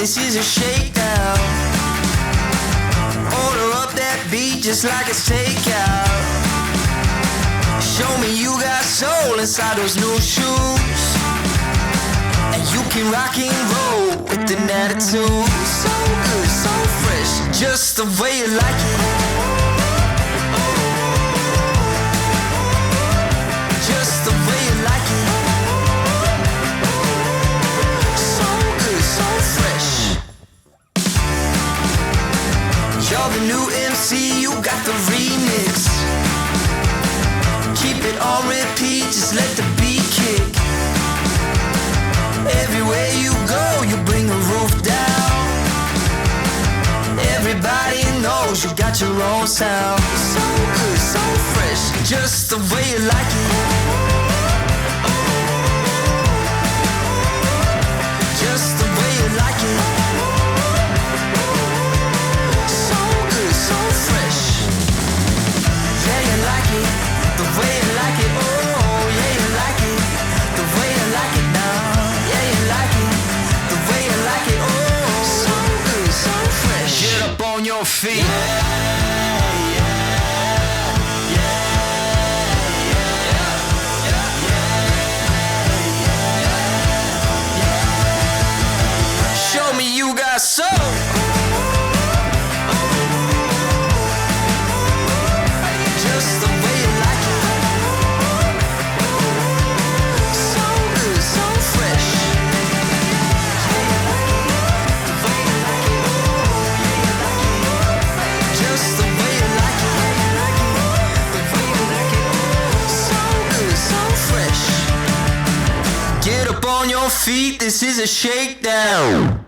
this is a shakedown. Order up that beat just like it's takeout. Show me you got soul inside those new shoes, and you can rock and roll with an attitude. So good, so fresh, just the way you like it. Just the way you like it. So good, so fresh. You're the new MC, you got the remix. Keep it on repeat, just let the beat kick. Everywhere you go, you bring the roof down. Everybody knows you got your own sound. So good, so fresh, just the way you like it. Just the way you like it. So good, so fresh. Yeah, you like it, the way you like it. Oh, yeah, you like it, the way you like it now. Yeah, you like it, the way you like it. Oh, so good, so fresh. Get up on your feet. Show me you got soul. Just the way you like it. So good, so fresh. Just the way you like it. So good, so fresh. Get up on your feet, this is a shakedown.